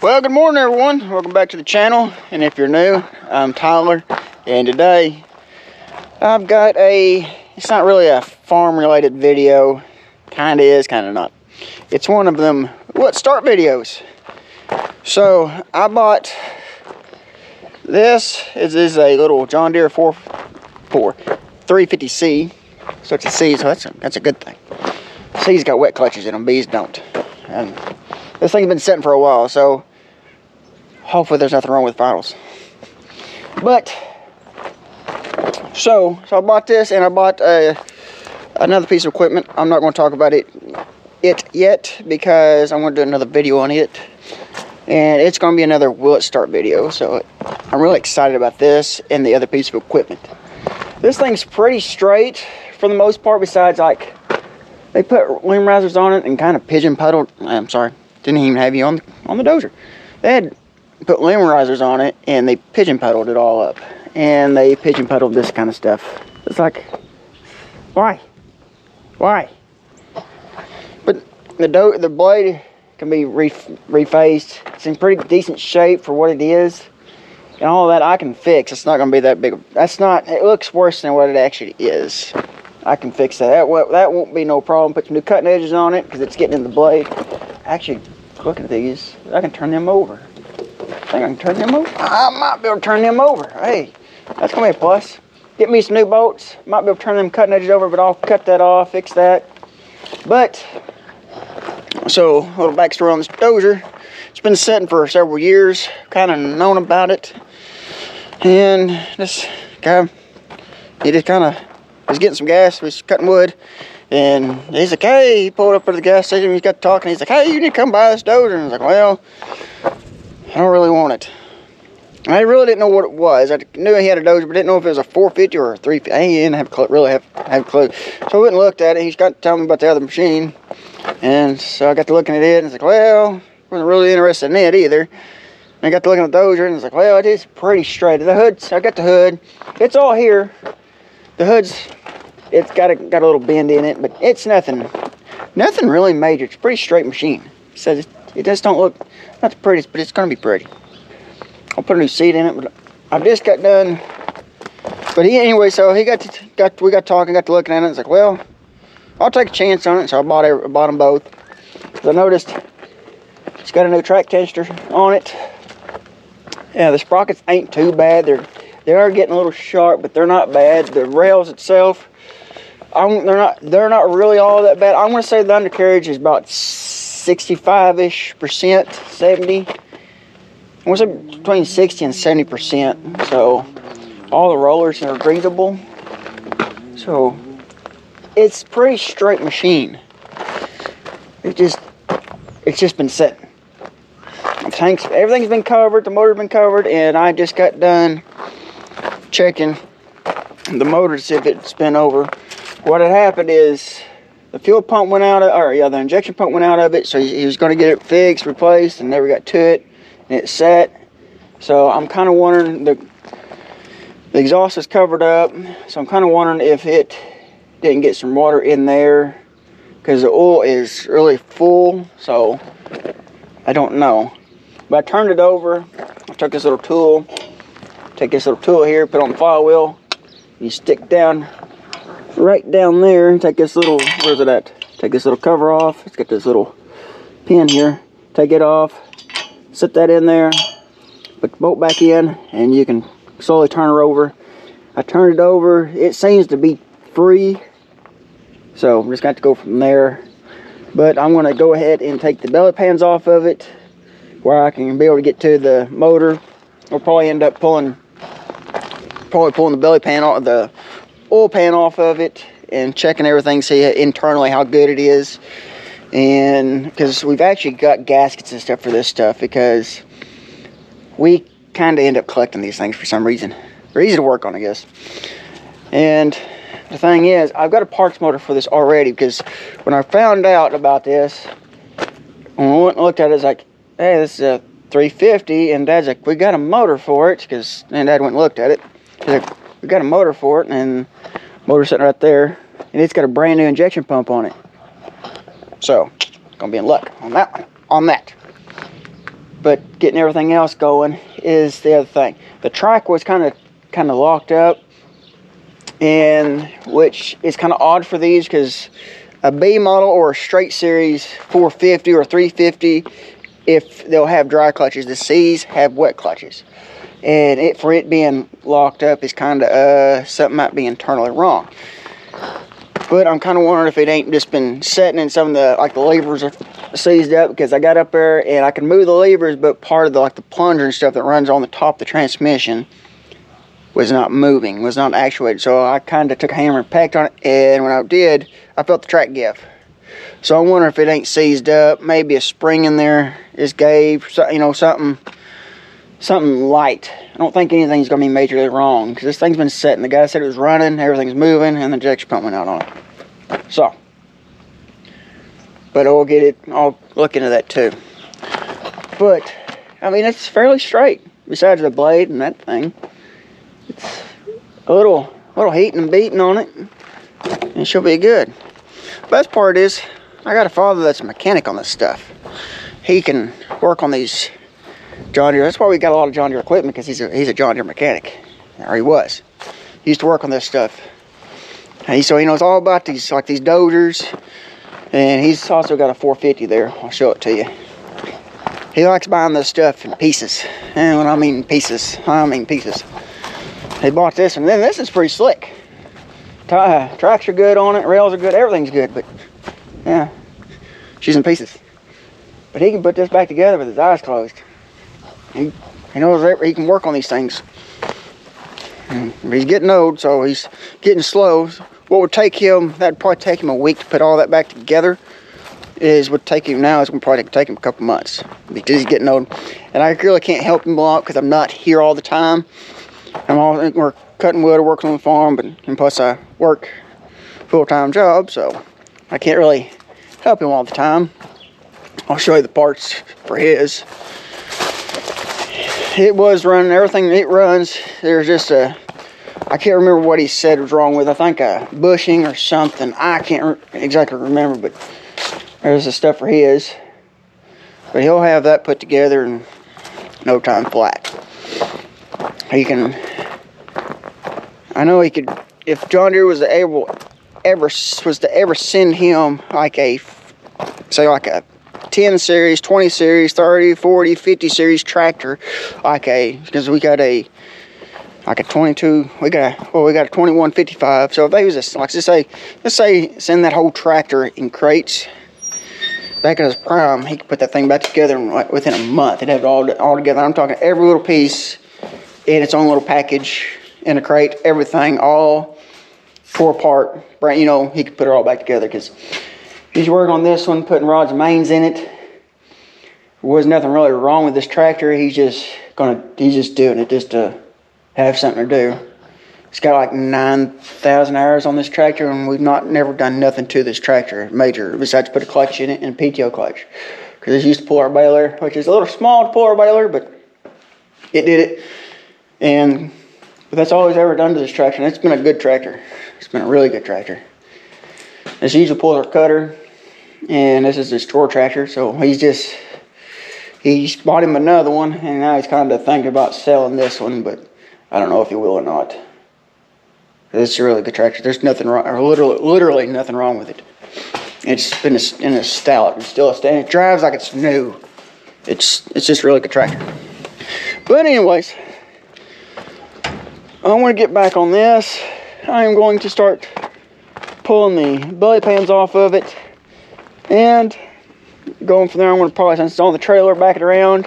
Well, good morning everyone. Welcome back to the channel. And if you're new, I'm Tyler. And today I've got it's not really a farm related video. Kind of is, kind of not. It's one of them what start videos. So I bought this. It is a little John Deere 350C. So it's a C, so that's a good thing. C's got wet clutches in them, B's don't. And this thing's been sitting for a while, so hopefully there's nothing wrong with vitals. But so I bought this, and I bought another piece of equipment. I'm not going to talk about it yet because I'm going to do another video on it, and it's going to be another will it start video. So I'm really excited about this and the other piece of equipment. This thing's pretty straight for the most part, besides like they put limb risers on it and kind of pigeon puddled. I'm sorry, didn't even have you on the dozer. They had put limb risers on it and they pigeon puddled it all up, and they pigeon puddled this kind of stuff. It's like, why? But the blade can be refaced. It's in pretty decent shape for what it is, and all that I can fix. It's not going to be that big. It looks worse than what it actually is. I can fix that. That won't be no problem. Put some new cutting edges on it because it's getting in the blade. Actually, looking at these, I can turn them over. I think I can turn them over. I might be able to turn them over. Hey, that's going to be a plus. Get me some new bolts. Might be able to turn them cutting edges over, but I'll cut that off, fix that. But, so, a little backstory on this dozer. It's been sitting for several years. Kind of known about it. And this guy, he just kind of was getting some gas. He was cutting wood. And he's like, hey, he pulled up at the gas station. He's got talking. He's like, hey, you need to come buy this dozer. And I was like, well, I don't really want it. I really didn't know what it was. I knew he had a dozer, but didn't know if it was a 450 or a 350. I didn't really have a clue. So I went and looked at it. He's got to tell me about the other machine. And so I got to looking at it, and it's like, well, wasn't really interested in it either. And I got to looking at the dozer, and it's like, well, it is pretty straight. The hood, I got the hood. It's all here. The hood's, it's got a little bend in it, but it's nothing really major. It's a pretty straight machine. So it just don't look, not the prettiest, but it's going to be pretty. I'll put a new seat in it, but I just got done. But anyway, so we got talking, got to looking at it. It's like, well, I'll take a chance on it. So I bought them both. I noticed it's got a new track tester on it. Yeah, the sprockets ain't too bad. They are getting a little sharp, but they're not bad. The rails itself, they're not really all that bad. I'm going to say the undercarriage is about 65-ish%, 70. I want to say between 60 and 70%. So all the rollers are breathable. So it's a pretty straight machine. It's just been sitting. Everything's been covered. The motor's been covered, and I just got done checking the motor to see if it's been over. What had happened is the fuel pump went out the injection pump went out of it, so he was going to get it fixed, replaced, and never got to it, and it sat. So I'm kind of wondering, the exhaust is covered up, so I'm kind of wondering if it didn't get some water in there, because the oil is really full, so I don't know. But I turned it over. I took this little tool, here, put it on the flywheel. You stick down right down there and take this little, where's it at? Take this little cover off. It's got this little pin here. Take it off, set that in there, put the bolt back in, and you can slowly turn her over. I turned it over. It seems to be free, so I'm just going to go from there. But I'm going to go ahead and take the belly pans off of it, where I can be able to get to the motor. I'll probably end up pulling the belly pan off, the oil pan off of it, and checking everything, see internally how good it is. And because we've actually got gaskets and stuff for this stuff, because we kind of end up collecting these things for some reason. They're easy to work on, I guess. And the thing is, I've got a parts motor for this already, because when I found out about this, when I went and looked at it, it's like, hey, this is a 350, and Dad's like, we got a motor for it, and Dad went and looked at it. He's like, we got a motor for it, and motor sitting right there, and it's got a brand new injection pump on it. So, gonna be in luck on that one. but getting everything else going is the other thing. The track was kind of locked up, and which is kind of odd for these, because a B model or a straight series 450 or 350, if they'll have dry clutches, the C's have wet clutches, and for it being locked up is kind of something might be internally wrong. But I'm kind of wondering if it ain't just been setting and some of the, like the levers are seized up, because I got up there and I can move the levers, but part of the, like the plunger and stuff that runs on the top of the transmission was not moving, was not actuated. So I kind of took a hammer and pecked on it, and when I did, I felt the track give. So I wonder if it ain't seized up. Maybe a spring in there is gave, you know, something light. I don't think anything's gonna be majorly wrong, because this thing's been setting. The guy said it was running, everything's moving, and the injection pump went out on it. So, but I'll look into that too. But I mean, it's fairly straight. Besides the blade and that thing, it's a little heating and beating on it, and it should be good. Best part is, I got a father that's a mechanic on this stuff. He can work on these John Deere. That's why we got a lot of John Deere equipment, because he's a John Deere mechanic, or he was. He used to work on this stuff, and so he knows all about these, like these dozers, and he's also got a 450 there. I'll show it to you. He likes buying this stuff in pieces, and when I mean pieces, I mean pieces. He bought this, and then this is pretty slick. Tracks are good on it, rails are good, everything's good, but yeah, she's in pieces. But he can put this back together with his eyes closed. He knows he can work on these things. But he's getting old, so he's getting slow. What would take him, that'd probably take him a week to put all that back together, would take him now, it's going to probably take him a couple months, because he's getting old. And I really can't help him a lot, because I'm not here all the time. We're cutting wood or working on the farm, and plus I work full-time job, so I can't really help him all the time. I'll show you the parts for his. It was running, everything it runs. There's just I can't remember what he said was wrong with. I think a bushing or something. I can't exactly remember, but there's the stuff for his. But he'll have that put together in no time flat. I know he could, if John Deere was to ever send him like a 10 series, 20 series, 30, 40, 50 series tractor, because we got a 22, we got a 2155. So if they was let's say send that whole tractor in crates back in his prime, he could put that thing back together within a month. He'd have it all together. I'm talking every little piece in its own little package in a crate, everything all tore apart. You know, he could put it all back together, because he's working on this one, putting rods and mains in it. There was nothing really wrong with this tractor. He's just doing it just to have something to do. It's got like 9,000 hours on this tractor, and we've never done nothing to this tractor major, besides put a clutch in it and a PTO clutch. Because it's used to pull our baler, which is a little small to pull our baler, but it did it. But that's all he's ever done to this tractor, and it's been a good tractor. It's been a really good tractor. This usually pulls our cutter, and this is his tour tractor, so he's bought him another one, and now he's kind of thinking about selling this one, but I don't know if he will or not. This is a really good tractor. There's nothing wrong, or literally nothing wrong with it. It's been in a stallet. It's still a stand. It drives like it's new. It's just a really good tractor. But anyways, I want to get back on this. I am going to start pulling the belly pans off of it, and going from there, I'm going to probably, since it's on the trailer, back it around,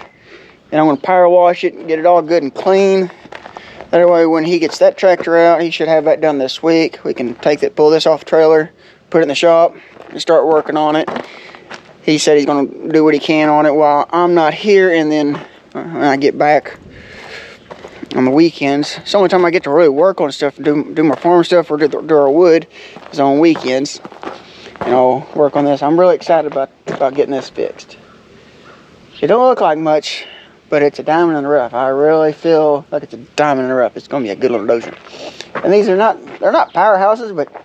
and I'm going to power wash it and get it all good and clean. That way, when he gets that tractor out, he should have that done this week. We can pull this off the trailer, put it in the shop, and start working on it. He said he's going to do what he can on it while I'm not here, and then when I get back on the weekends. It's the only time I get to really work on stuff, do my farm stuff, or do our wood, is on weekends. And I'll work on this. I'm really excited about getting this fixed. It don't look like much, but it's a diamond in the rough. I really feel like it's a diamond in the rough. It's going to be a good little dozer. And these are not powerhouses, but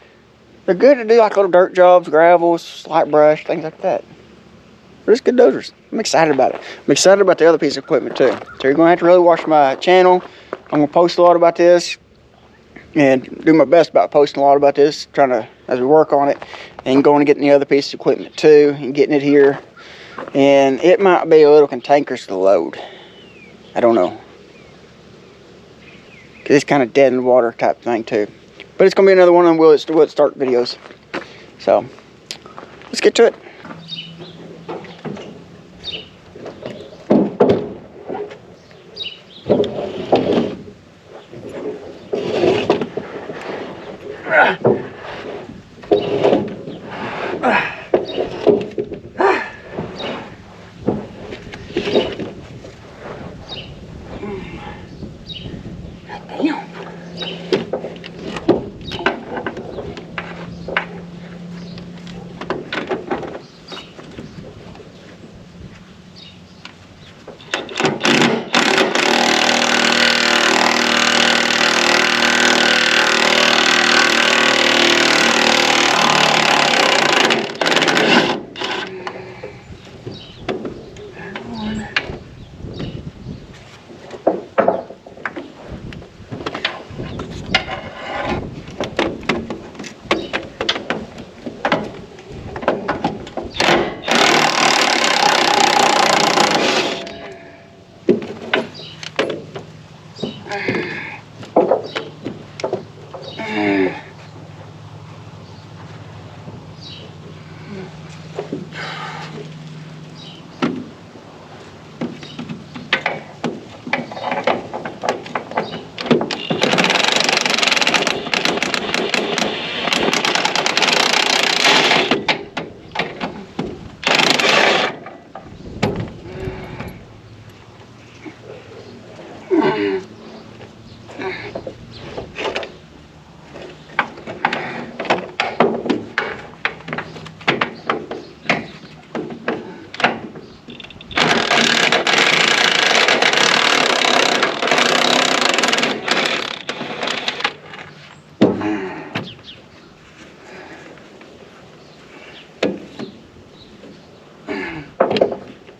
they're good to do like little dirt jobs, gravels, light brush, things like that. They're just good dozers. I'm excited about it. I'm excited about the other piece of equipment too. So you're gonna have to really watch my channel. I'm gonna post a lot about this and do my best about posting a lot about this, trying to, as we work on it, and going and getting the other piece of equipment too, and getting it here. And it might be a little cantankerous to load. I don't know. Cause it's kind of dead in the water type thing too. But it's gonna be another one of them will it start videos. So let's get to it.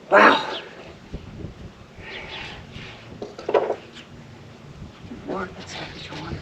Wow. Lord, that's an extra one.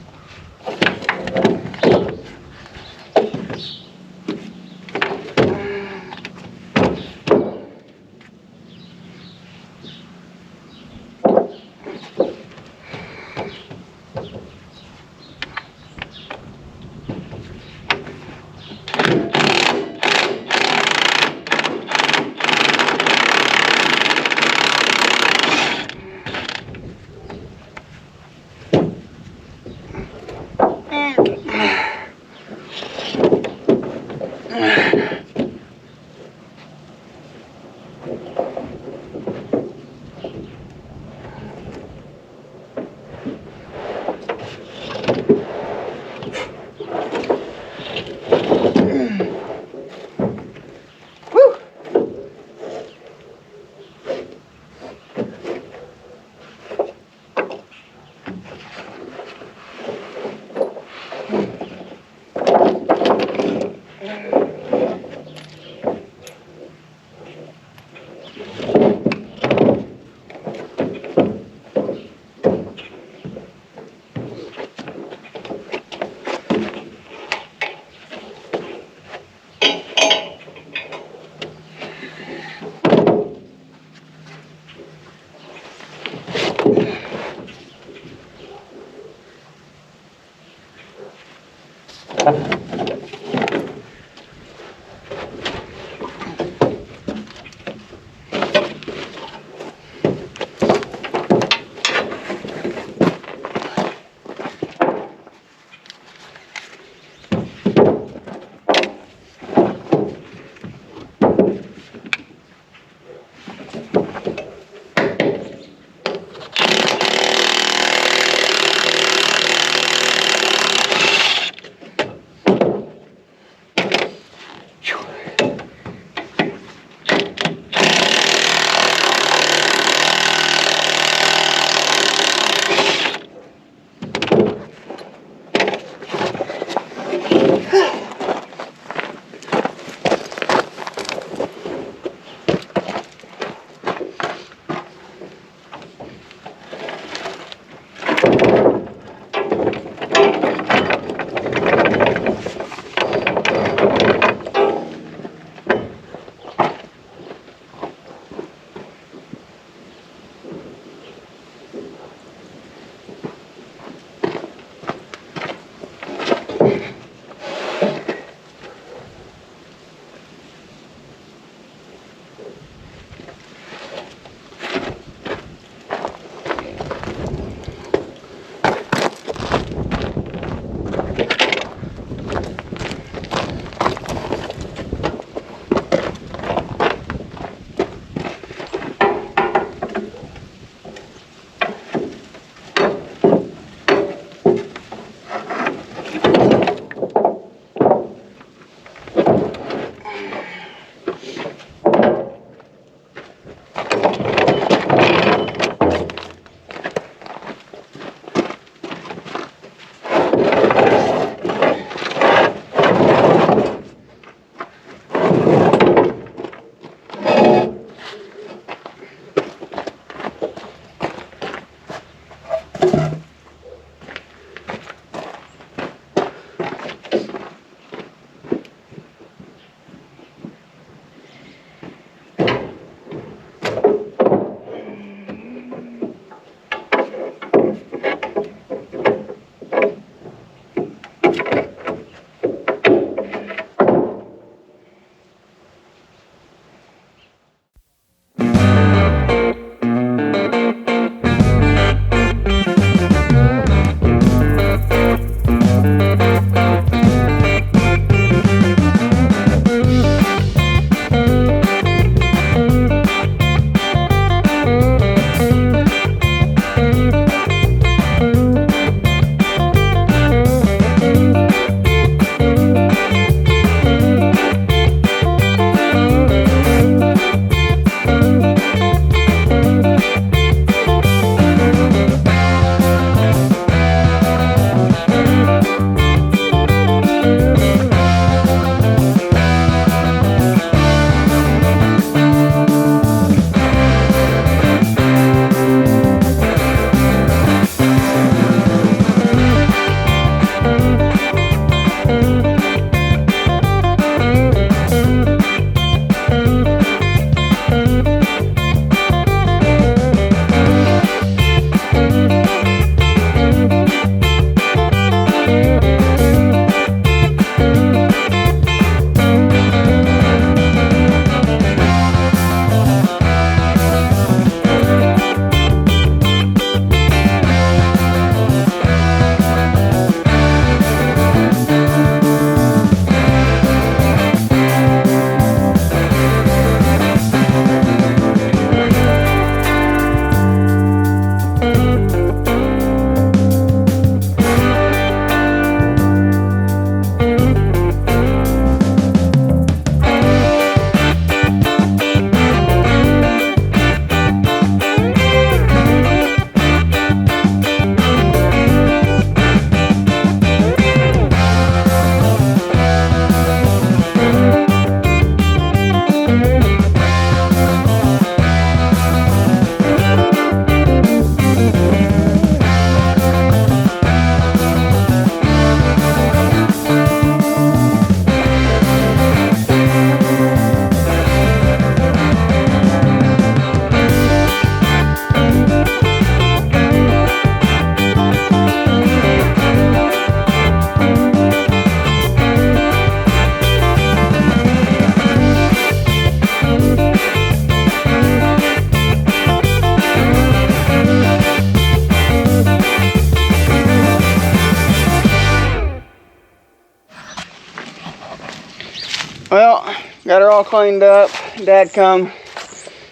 got her all cleaned up. Dad come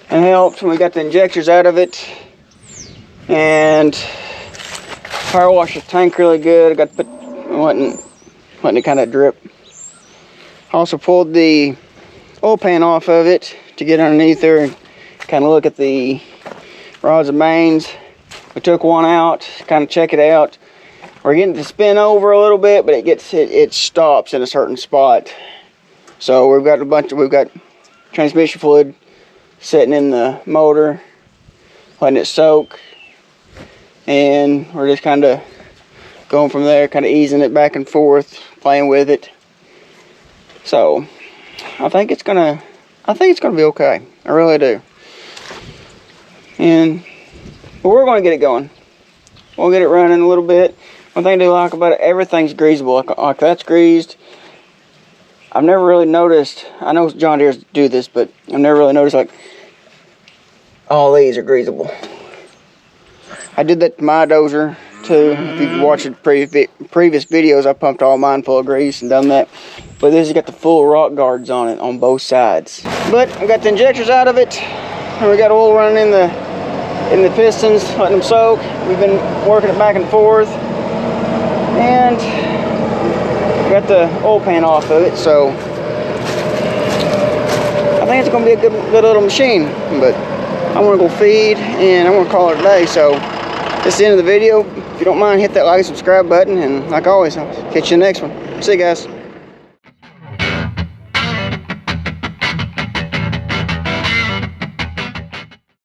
and helped. We got the injectors out of it, and power washed the tank really good. I got to put, letting it kind of drip. Also pulled the oil pan off of it to get underneath there and kind of look at the rods and mains. We took one out, kind of check it out. We're getting it to spin over a little bit, but it stops in a certain spot. So we've got transmission fluid sitting in the motor, letting it soak, and we're just kind of going from there, kind of easing it back and forth, playing with it. So I think it's gonna be okay. I really do. And but we're gonna get it going. We'll get it running a little bit. One thing I do like about it, everything's greasable. Like that's greased. I've never really noticed, I know John Deere's do this, but I've never really noticed like all these are greasable. I did that to my dozer too. If you've watched the previous videos, I pumped all mine full of grease and done that. But this has got the full rock guards on it on both sides. But I got the injectors out of it, and we got oil running in the pistons, letting them soak. We've been working it back and forth, and got the oil pan off of it. So I think it's going to be a good little machine. But I'm going to go feed, and I'm going to call it a day. So this is the end of the video. If you don't mind, hit that like and subscribe button, and like always, I'll catch you in the next one. See you guys.